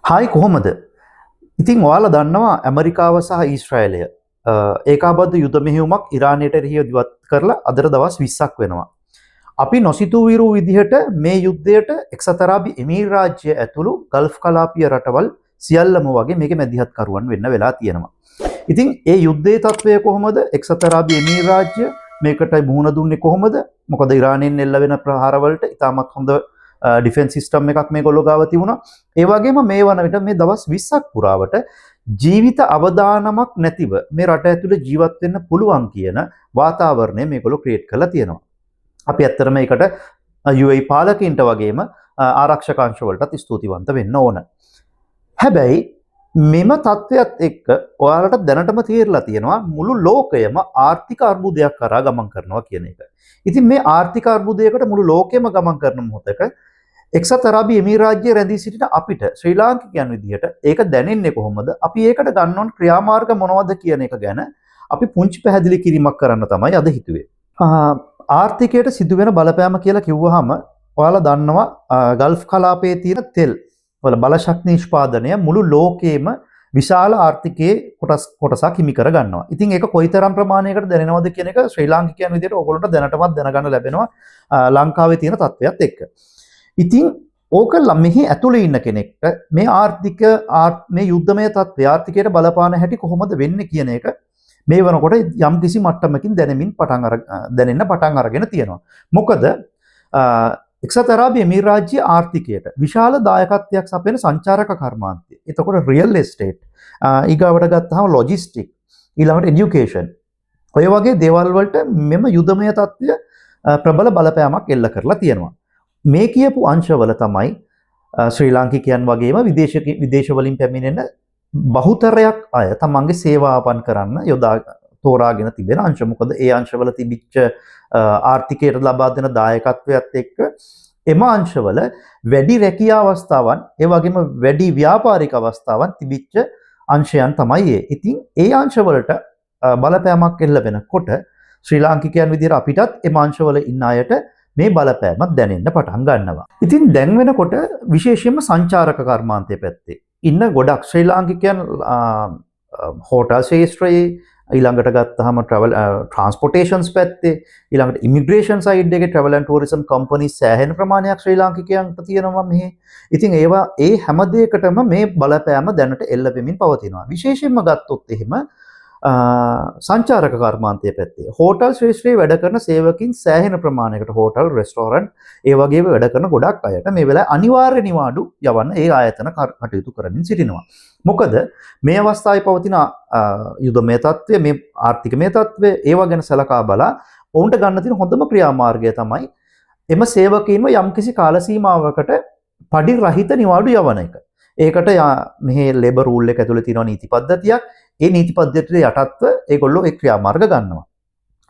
Hi කොහොමද? ඉතින් ඔයාලා දන්නවා ඇමරිකාව සහ ඊශ්‍රායලය ඒකාබද්ධ යුද මෙහෙයුමක් ඉරානයට එරෙහිව ඉවත් කරලා අදට දවස් 20ක් වෙනවා. අපි නොසිතූ විරු විදිහට මේ යුද්ධයට එක්සත් අරාබි එමිරාජ්‍ය ඇතුළු ගල්ෆ් කලාපීය රටවල් සියල්ලම වගේ මේකේ මැදිහත්කරුවන් වෙන්න වෙලා තියෙනවා. ඉතින් ඒ යුද්ධයේ තත්වය කොහොමද? එක්සත් අරාබි එමිරාජ්‍ය මේකට මුහුණ දුන්නේ කොහොමද? මොකද ඉරානයෙන් එල්ල වෙන ප්‍රහාරවලට ඉතාමත් හොඳ ඩිෆෙන්ස් සිස්ටම් එකක් මේගොල්ලෝ ගාව තිබුණා. ඒ වගේම මේ වන විට මේ දවස් 20ක් පුරාවට ජීවිත අවදානමක් නැතිව මේ රට ඇතුළේ ජීවත් වෙන්න පුළුවන් කියන වාතාවරණය මේගොල්ලෝ ක්‍රියේට් කරලා තියෙනවා. අපි ඇත්තටම මේකට UAE පාලකයින්ට වගේම ආරක්ෂක අංශ වලටත් ස්තුතිවන්ත වෙන්න ඕන. හැබැයි මෙම තත්ත්වයක් එක්ක ඔයාලට දැනටම තේරලා තියෙනවා මුළු ලෝකයම ආර්ථික අර්බුදයක් කරා ගමන් කරනවා කියන එක. ඉතින් මේ ආර්ථික අර්බුදයකට මුළු ලෝකෙම ගමන් කරන මොහොතක එක්සත් අරාබි එමිරාජ්‍යයේ රැඳී සිටින අපිට ශ්‍රී ලාංකිකයන් විදිහට ඒක දැනෙන්නේ කොහොමද? අපි ඒකට ගන්න ඕන ක්‍රියාමාර්ග මොනවද කියන එක ගැන අපි පුංචි පැහැදිලි කිරීමක් කරන්න තමයි අද හිතුවේ. ආර්ථිකයට සිදුවෙන බලපෑම කියලා කිව්වහම ඔයාලා දන්නවා ගල්ෆ් කලාපයේ තියෙන තෙල් වල බලශක්ති නිෂ්පාදනය මුළු ලෝකෙම විශාල ආර්ථිකයේ කොටසක් හිමි කර ගන්නවා. ඉතින් ඒක කොයිතරම් ප්‍රමාණයකට දැනෙනවද කියන එක ශ්‍රී ලාංකිකයන් විදිහට ඕගොල්ලන්ට දැනටමත් දැනගන්න ලැබෙනවා ලංකාවේ තියෙන තත්ත්වයක් එක්ක. ඉතින් ඕක මෙහි ඇතුළේ ඉන්න කෙනෙක්ට මේ මේ යුද්ධමය තත්ත්වය ආර්ථිකයට බලපාන හැටි කොහොමද වෙන්නේ කියන එක මේ වෙනකොට යම් කිසි මට්ටමකින් දැනෙන්න පටන් අරගෙන තියෙනවා. මොකද එක්සත් අරාබි එමිරාජ්‍ය ආර්ථිකයට විශාල දායකත්වයක් සපයන සංචාරක කර්මාන්තය. එතකොට රියල් එස්ටේට්, ඊගාවට ගත්තාම ලොජිස්ටික්, ඊළඟට এডুকেෂන්. ඔය වගේ දේවල් වලට මෙම යුද්ධමය තත්ත්වය ප්‍රබල බලපෑමක් එල්ල කරලා තියෙනවා. මේ කියපු අංශවල තමයි ශ්‍රී ලාංකිකයන් වගේම විදේශ වලින් පැමිණෙන බහුතරයක් අය තමන්ගේ සේවාවන් කරන්න තෝරාගෙන තිබෙන අංශ. මොකද ඒ අංශවල තිබිච්ච ආර්ථිකයට ලබා දෙන දායකත්වයත් එක්ක එම අංශවල වැඩි රැකියා අවස්ථාවන්, ඒ වගේම වැඩි ව්‍යාපාරික අවස්ථාවන් තිබිච්ච අංශයන් තමයි ඒ. ඉතින් ඒ අංශවලට බලපෑමක් එල්ල වෙනකොට ශ්‍රී ලාංකිකයන් විදිහට අපිටත් එම අංශවල ඉන්න අයට මේ බලපෑමක් දැනෙන්න පටන් ගන්නවා. ඉතින් දැන් වෙනකොට විශේෂයෙන්ම සංචාරක කර්මාන්තයේ පැත්තේ ඉන්න ගොඩක් ශ්‍රී ලාංකිකයන් හෝටල් ශාස්ත්‍රයේ, ඊළඟට ගත්තාම ට්‍රාන්ස්පෝර්ටේෂන්ස් පැත්තේ, ඊළඟට ඉමිග්‍රේෂන් සයිඩ් එකේ ට්‍රැවල් ඇන්ඩ් ටූරිසම් කම්පනීස් සෑහෙන ප්‍රමාණයක් ශ්‍රී ලාංකිකයන්ට තියෙනවා මෙහි. ඉතින් ඒවා ඒ හැම දෙයකටම මේ බලපෑම දැනට එල්ල වෙමින් පවතිනවා. විශේෂයෙන්ම ගත්තොත් එහෙම සංචාරක කර්මාන්තයේ පැත්තේ හෝටල් ශ්‍රේෂ්ඨයේ වැඩ කරන සේවකින් සෑහෙන ප්‍රමාණයකට හෝටල්, රෙස්ටෝරන්ට් ඒ වගේම වැඩ කරන ගොඩක් අයට මේ වෙලාවේ අනිවාර්ය නිවාඩු යවන්න ඒ ආයතන කටයුතු කරමින් සිටිනවා. මොකද මේ අවස්ථාවේ පවතින යුදමය තත්ත්වය, මේ ආර්ථිකමය තත්ත්වය ඒවා ගැන සලකා බලා ඔවුන්ට ගන්න තියෙන හොඳම ක්‍රියාමාර්ගය තමයි එම සේවකීන්ව යම්කිසි කාල සීමාවකට පඩි රහිත නිවාඩු යවන එක. ඒකට මෙහි ලේබර් රූල් එක ඇතුළේ තියෙන නීති පද්ධතියක්. ඒ නීති පද්ධතියට යටත්ව ඒගොල්ලෝ ඒ ක්‍රියාමාර්ග ගන්නවා.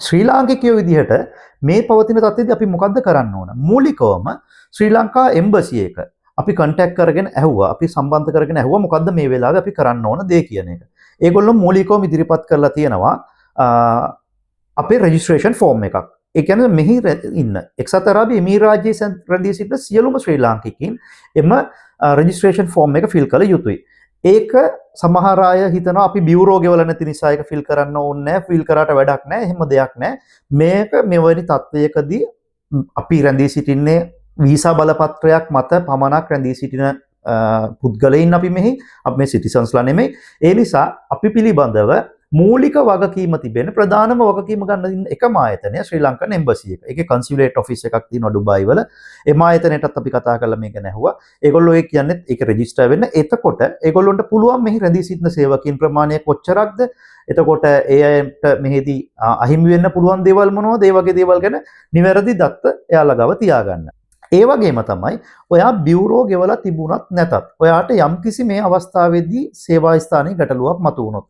ශ්‍රී ලාංකිකයෝ විදිහට මේ පවතින තත්ත්වෙදී අපි මොකද්ද කරන්න ඕන? මූලිකවම ශ්‍රී ලංකා එම්බසි එක අපි කන්ටැක්ට් කරගෙන ඇහුවා, අපි සම්බන්ධ කරගෙන ඇහුවා මොකද්ද මේ වෙලාවේ අපි කරන්න ඕන දේ කියන එක. ඒගොල්ලෝ මූලිකවම ඉදිරිපත් කරලා තියෙනවා අපේ රෙජිස්ට්‍රේෂන් ෆෝම් එකක්. ඒ කියන්නේ මෙහි ඉන්න එක්සත් අරාබි එමිරාජ්‍යයේ රැඳී සිටින සියලුම ශ්‍රී ලාංකිකයින් එම රෙජිස්ට්‍රේෂන් ෆෝම් එක ෆිල් කළ යුතුයි. ඒක සමහර අය හිතනවා අපි බියුරෝ ගෙවල නැති නිසා ඒක ෆිල් කරන්න ඕනේ නැහැ, ෆිල් කරාට වැඩක් නැහැ, එහෙම දෙයක් නැහැ. මේක මෙවැනි තත්වයකදී අපි රැඳී සිටින්නේ වීසා බලපත්‍රයක් මත පමණක් රැඳී සිටින පුද්ගලයින් අපි මේ සිටිසන්ස්ලා නෙමෙයි. ඒ නිසා අපි පිළිබඳව මූලික වගකීම තිබෙන ප්‍රධානම වගකීම ගන්න එකම ආයතනය ශ්‍රී ලංකන් එම්බසි එක. ඒකේ කන්සියුලේට් ඔෆිස් එකක් තියෙනවා ඩුබායි වල. එම ආයතනයටත් අපි කතා කරලා මේක නැහුවා. ඒගොල්ලෝ ඒ කියන්නේ ඒක රෙජිස්ටර් වෙන්න. එතකොට ඒගොල්ලොන්ට පුළුවන් මෙහි රැඳී සිටින සේවකීන් ප්‍රමාණය කොච්චරක්ද? එතකොට ඒ අයට මෙහිදී අහිමි වෙන්න පුළුවන් දේවල් මොනවද? ඒ වගේ දේවල් ගැන නිවැරදි දත්ත එයාලා ගාව තියාගන්න. ඒ වගේම තමයි ඔයා බියුරෝ ගෙවලා තිබුණත් නැතත් ඔයාට යම්කිසි මේ අවස්ථාවේදී සේවා ස්ථානයේ ගැටලුවක් මතුවුණොත්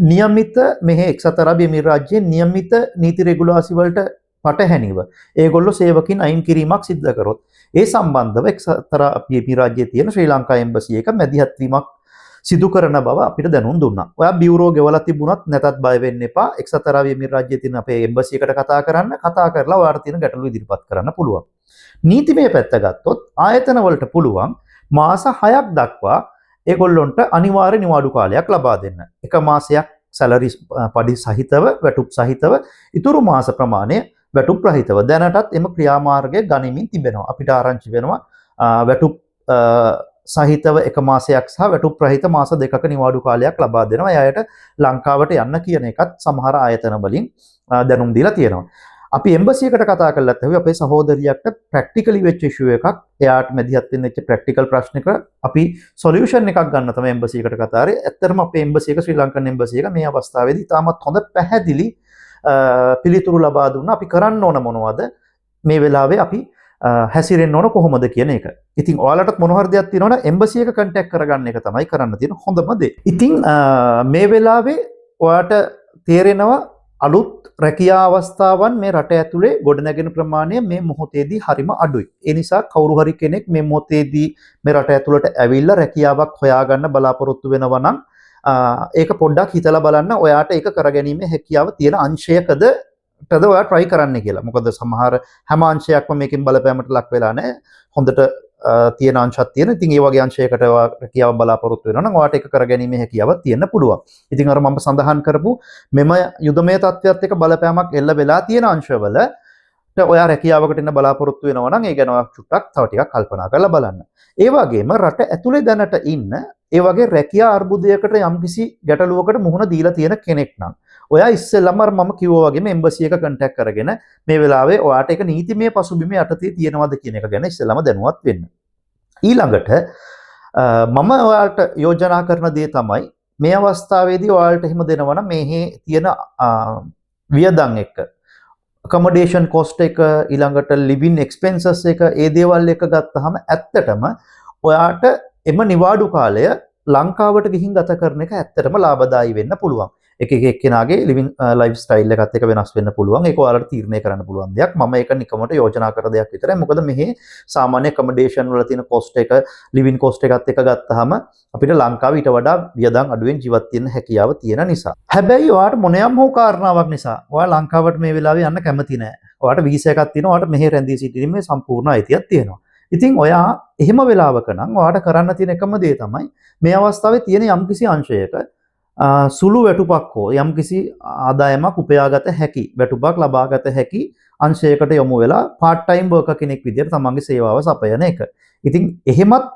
නියමිත මෙහි එක්සත් අරාබි එමිරාජ්‍යයේ නියමිත නීති රෙගුලාසි වලට පටහැනිව ඒගොල්ලෝ සේවකින් අයින් කිරීමක් සිදු කරොත් ඒ සම්බන්ධව එක්සත් අරාබි එමිරාජ්‍යයේ තියෙන ශ්‍රී ලංකා එම්බසි එක මැදිහත් වීමක් සිදු කරන බව අපිට දැනුම් දුන්නා. ඔයා බියුරෝ ගෙවලා තිබුණත් නැතත් බය වෙන්න එපා. එක්සත් අරාබි එමිරාජ්‍යයේ තියෙන අපේ එම්බසි එකට කතා කරලා ඔයාට තියෙන ගැටලු ඉදිරිපත් කරන්න පුළුවන්. නීතිමය පැත්ත ගත්තොත් ආයතන වලට පුළුවන් මාස 6ක් දක්වා ඒගොල්ලොන්ට අනිවාර්ය නිවාඩු කාලයක් ලබා දෙන්න. එක මාසයක් සැලරි පඩි සහිතව වැටුප් සහිතව ඉතුරු මාස ප්‍රමාණය වැටුප් රහිතව දැනටත් එම ක්‍රියාමාර්ගය ගනිමින් තිබෙනවා. අපිට ආරංචි වෙනවා වැටුප් සහිතව එක මාසයක් සහ වැටුප් රහිත මාස දෙකක නිවාඩු කාලයක් ලබා දෙනවා. එයාට ලංකාවට යන්න කියන එකත් සමහර ආයතන වලින් දැනුම් දීලා තියෙනවා. අපි එම්බසි එකට කතා කරලත් අපේ සහෝදරියට ප්‍රැක්ටිකලි වෙච්ච ඉෂුව එකක්. එයාට මැදිහත් වෙන්න වෙච්ච ප්‍රැක්ටිකල් ප්‍රශ්නයක අපි සොලියුෂන් එකක් ගන්න තමයි එම්බසි එකට කතා කරේ. ඇත්තටම අපේ එම්බසි එක ශ්‍රී ලංකන් එම්බසි එක මේ අවස්ථාවේදී තාමත් හොඳ පැහැදිලි පිළිතුරු ලබා දුන්නා. අපි කරන්න ඕන මොනවද මේ වෙලාවේ අපි හැසිරෙන්න ඕන කොහොමද කියන එක. ඉතින් ඔයාලටත් මොන හරි දෙයක් තියෙනවනම් එම්බසි එක කන්ටැක්ට් කරගන්න එක තමයි කරන්න තියෙන හොඳම දේ. ඉතින් මේ වෙලාවේ ඔයාට තේරෙනවා අලුත් රැකියා අවස්ථාවන් මේ රට ඇතුලේ ගොඩනැගෙන ප්‍රමාණය මේ මොහොතේදී හරිම අඩුයි. ඒ නිසා කවුරු හරි කෙනෙක් මේ මොහොතේදී මේ රට ඇතුලට ඇවිල්ලා රැකියාවක් හොයාගන්න බලාපොරොත්තු වෙනවා නම් ඒක පොඩ්ඩක් හිතලා බලන්න ඔයාට ඒක කරගැනීමේ හැකියාව තියෙන අංශයකද ඔයා try කරන්න කියලා. මොකද සමහර හැම අංශයක්ම මේකෙන් බලපෑමට ලක් වෙලා නැහැ. හොඳට තියෙන අංශයක් තියෙන. ඉතින් ඒ වගේ අංශයකට රැකියාව බලාපොරොත්තු වෙනවා නම් ඔයාට ඒක කරගැනීමේ හැකියාවක් තියෙන්න පුළුවන්. ඉතින් අර මම සඳහන් කරපු මෙම යුදමය තත්ත්වයක් එක්ක බලපෑමක් එල්ල වෙලා තියෙන අංශවල ඔයා රැකියාවකට එන්න බලාපොරොත්තු වෙනවා නම් ඒ ගැන ඔයා චුට්ටක් තව ටිකක් කල්පනා කරලා බලන්න. ඒ වගේම රට ඇතුලේ දැනට ඉන්න ඒ වගේ රැකියා අර්බුදයකට යම්කිසි ගැටලුවකට මුහුණ දීලා තියෙන කෙනෙක් නම් ඔයා ඉස්සෙල්ලම අර මම කිව්වා වගේම එම්බසි එක කන්ටැක්ට් කරගෙන මේ වෙලාවේ ඔයාට ඒක නීතිමය පසුබිම යටතේ තියෙනවද කියන එක ගැන ඉස්සෙල්ලම දැනුවත් වෙන්න. ඊළඟට මම ඔයාලට යෝජනා කරන දේ තමයි මේ අවස්ථාවේදී ඔයාලට එහෙම දෙනවා නම් මේ තියෙන වියදම් එක්ක accommodation cost එක ඊළඟට living expenses එක ඒ දේවල් එක ගත්තාම ඇත්තටම ඔයාට එම නිවාඩු කාලය ලංකාවට ගිහින් ගත කරන එක ඇත්තටම ලාභදායී වෙන්න පුළුවන්. එක එක්කෙනාගේ living lifestyle එකත් එක වෙනස් වෙන්න පුළුවන්. ඒක ඔයාලට තීරණය කරන්න පුළුවන් දෙයක්. මම ඒක නිකමට යෝජනා කර දෙයක් විතරයි. මොකද මෙහි සාමාන්‍ය accommodation වල තියෙන cost එක living cost එකත් එක ගත්තාම අපිට ලංකාවේ ඊට වඩා වියදම් අඩුවෙන් ජීවත් වෙන්න හැකියාව තියෙන නිසා. හැබැයි ඔයාට මොනියම් හෝ කාරණාවක් නිසා ඔයා ලංකාවට මේ වෙලාවේ යන්න කැමති නැහැ. ඔයාට වීසා එකක් තියෙනවා. ඔයාට මෙහි රැඳී සිටීමේ සම්පූර්ණ අයිතියක් තියෙනවා. ඉතින් ඔයා එහෙම වෙලාවක නම් ඔයාට කරන්න තියෙන එකම දේ තමයි මේ අවස්ථාවේ තියෙන යම්කිසි අංශයක සුළු වැටුපක් හෝ යම්කිසි ආදායමක් උපයාගත හැකි වැටුපක් ලබාගත හැකි අංශයකට යොමු වෙලා part time worker කෙනෙක් විදිහට තමන්ගේ සේවාව සපයන එක. ඉතින් එහෙමත්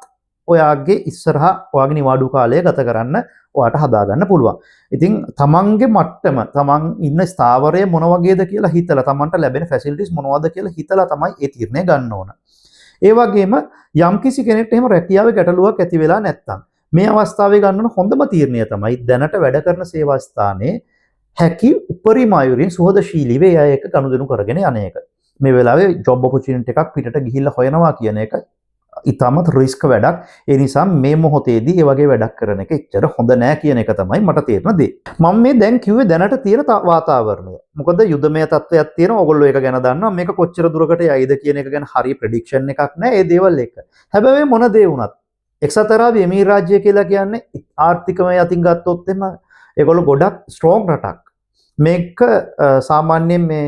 ඔයාගේ ඉස්සරහා ඔයාගේ නිවාඩු කාලය ගත කරන්න ඔයාට හදාගන්න පුළුවන්. ඉතින් තමන්ගේ මට්ටම තමන් ඉන්න ස්ථාවරය මොන වගේද කියලා හිතලා තමන්ට ලැබෙන facilities මොනවද කියලා හිතලා තමයි ඒ තීරණය ගන්න ඕන. ඒ වගේම යම්කිසි කෙනෙක්ට එහෙම රැකියාවේ ගැටලුවක් ඇති වෙලා නැත්නම් මේ අවස්ථාවේ ගන්න හොඳම තීරණය තමයි දැනට වැඩ කරන සේවා ස්ථානයේ හැකි උපරිම අයුරින් සුහදශීලීව ඒ අය එක්ක ගනුදෙනු කරගෙන යන එක. මේ වෙලාවේ ජොබ් ඔපචුනිටි එකක් පිටට ගිහිල්ලා හොයනවා කියන එක ඉතාමත් රිස්ක් වැඩක්. ඒ නිසා මේ මොහොතේදී ඒ වගේ වැඩක් කරන එක එච්චර හොඳ නෑ කියන එක තමයි මට තේරෙන දේ. මම මේ දැන් කිව්වේ දැනට තියෙන වාතාවරණය. මොකද යුදමය තත්ත්වයක් තියෙනවා. ඔයගොල්ලෝ ඒක ගැන දන්නවා. මේක කොච්චර දුරකට යයිද කියන එක ගැන හරිය ප්‍රෙඩික්ෂන් එකක් නෑ. ඒ දේවල් එක. හැබැයි මොන දේ වුණත් එක්සත් අරාබි එමීරාත් රාජ්‍ය කියලා කියන්නේ ආර්ථිකමය අතින් ගත්තොත් එම ඒගොල්ලෝ ගොඩක් ස්ට්‍රෝං රටක්. මේක සාමාන්‍යයෙන් මේ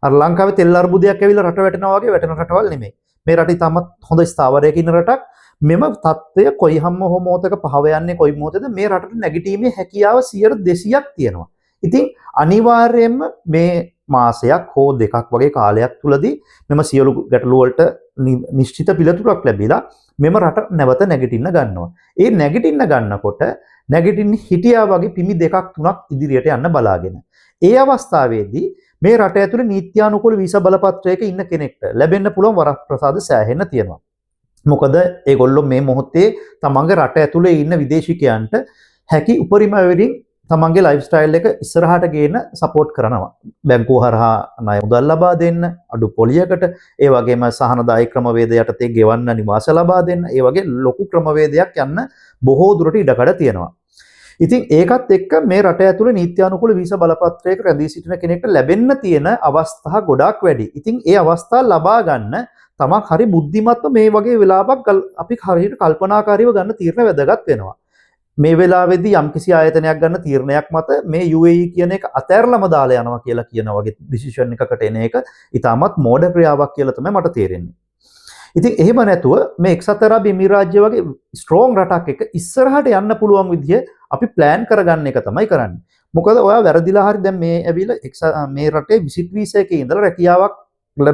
අර ලංකාවේ තෙල් අර්බුදයක් ඇවිල්ලා රට වැටෙනවා වගේ වැටෙන රටවල් නෙමෙයි. මේ රටේ තාමත් හොඳ ස්ථාවරයක ඉන්න රටක්. මෙම තත්ත්වය කොයි හැම මොහොතක පහව යන්නේ කොයි මොහොතේද මේ රටට නැගිටීමේ හැකියාව 200ක් තියෙනවා. ඉතින් අනිවාර්යයෙන්ම මේ මාසයක් හෝ දෙකක් වගේ කාලයක් තුලදී මෙම සියලු ගැටලු වලට නිශ්චිත පිළිතුරක් ලැබිලා මෙම රට නැවත නැගිටින්න ගන්නවා. ඒ නැගිටින්න ගන්නකොට නැගිටින්න හිටියා වගේ පිමි දෙකක් තුනක් ඉදිරියට යන්න බලාගෙන. ඒ අවස්ථාවේදී මේ රට ඇතුලේ නීත්‍යානුකූල වීසා බලපත්‍රයක ඉන්න කෙනෙක්ට ලැබෙන්න පුළුවන් වරප්‍රසාද සෑහෙන්න තියෙනවා. මොකද ඒගොල්ලෝ මේ මොහොතේ තමන්ගේ රට ඇතුලේ ඉන්න විදේශිකයන්ට හැකි උපරිම වේරින් තමන්ගේ ලයිෆ් ස්ටයිල් එක ඉස්සරහට ගේන සපෝට් කරනවා. බැංකුව හරහා ණය මුදල් ලබා දෙන්න, අඩු පොලියකට, ඒ වගේම සහනදායී ක්‍රමවේද යටතේ ගෙවන්න නිවාස ලබා දෙන්න, ඒ වගේ ලොකු ක්‍රමවේදයක් යන්න බොහෝ දුරට ඉඩකඩ තියෙනවා. ඉතින් ඒකත් එක්ක මේ රට ඇතුලේ නීත්‍යානුකූල වීසා බලපත්‍රයක රැඳී සිටින කෙනෙක්ට ලැබෙන්න තියෙන අවස්ථා ගොඩාක් වැඩි. ඉතින් ඒ අවස්ථා ලබා ගන්න තමක් හරි බුද්ධිමත්ව මේ වගේ වෙලාවක් අපි හරියට කල්පනාකාරීව ගන්න තීරණ වැදගත් වෙනවා. මේ වෙලාවේදී යම්කිසි ආයතනයක් ගන්න තීරණයක් මත මේ UAE කියන එක අතෑරලම දාලා යනවා කියලා කියන වගේ ඩිසිෂන් එකකට එන එක ඉතාමත් මෝඩ ක්‍රියාවක් කියලා තමයි මට තේරෙන්නේ. ඉතින් එහෙම නැතුව මේ එක්සත් අරාබි එමිරාජ්‍ය වගේ ස්ට්‍රෝං රටක් එක ඉස්සරහට යන්න පුළුවන් විදිය අපි ප්ලෑන් කරගන්න එක තමයි කරන්නේ. මොකද ඔයා වැරදිලා හරි දැන් මේ ඇවිල්ලා මේ රටේ විසිට් වීසා එකේ ඉඳලා රැකියාවක්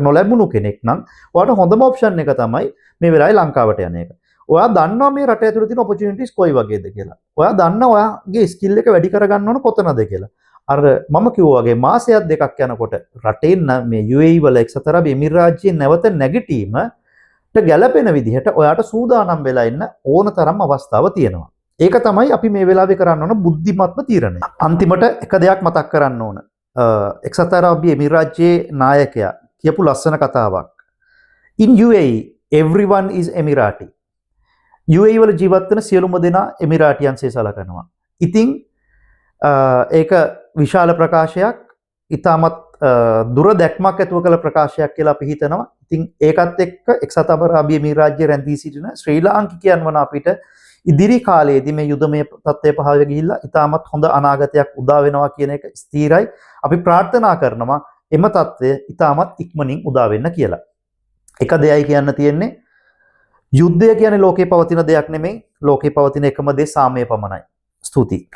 නොලැබුණු කෙනෙක් නම් ඔයාට හොඳම ඔප්ෂන් එක තමයි මේ වෙලාවේ ලංකාවට යන එක. ඔයා දන්නවා මේ රට ඇතුළේ තියෙන ඔපචුනිටිස් කොයි වගේද කියලා. ඔයා දන්නවා ඔයාගේ ස්කිල් එක වැඩි කරගන්න ඕන කොතනද කියලා. අර මම කිව්වා වගේ මාසයක් දෙකක් යනකොට රටේ මේ UAE වල එක්සත් අරාබි එමිරාජ්‍යයේ නැවත නැගිටීමට ගැළපෙන විදිහට ඔයාට සූදානම් වෙලා ඉන්න ඕන තරම් අවස්ථාව තියෙනවා. ඒක තමයි අපි මේ වෙලාවේ කරන්න ඕන බුද්ධිමත්ම තීරණය. අන්තිමට එක දෙයක් මතක් කරන්න ඕන. එක්සත් අරාබි එමිරාජ්‍යයේ නායකයා කියපු ලස්සන කතාවක්. In UAE everyone is Emirati. UAE වල ජීවත් වෙන සියලුම දෙනා එමිරාටියන්සේ සලකනවා. ඉතින් ඒක විශාල ප්‍රකාශයක්, ඊටමත් දුර දැක්මක් ඇතුව කළ ප්‍රකාශයක් කියලා අපි හිතනවා. ඉතින් ඒකත් එක්ක එක්සත් අරාබි එමිරාජ්‍යයේ රැඳී සිටින ශ්‍රී ලාංකිකයන් වන අපිට ඉදිරි කාලයේදී මේ යුදමය තත්ත්වය පහළ ගිහිල්ලා ඊටමත් හොඳ අනාගතයක් උදා වෙනවා කියන එක ස්ථිරයි. අපි ප්‍රාර්ථනා කරනවා එම තත්ත්වය ඊටමත් ඉක්මනින් උදා වෙන්න කියලා. එක දෙයයි කියන්න තියෙන්නේ, යුද්ධය කියන්නේ ලෝකේ පවතින දෙයක් නෙමෙයි. ලෝකේ පවතින එකම දේ සාමය පමණයි. ස්තුතියි.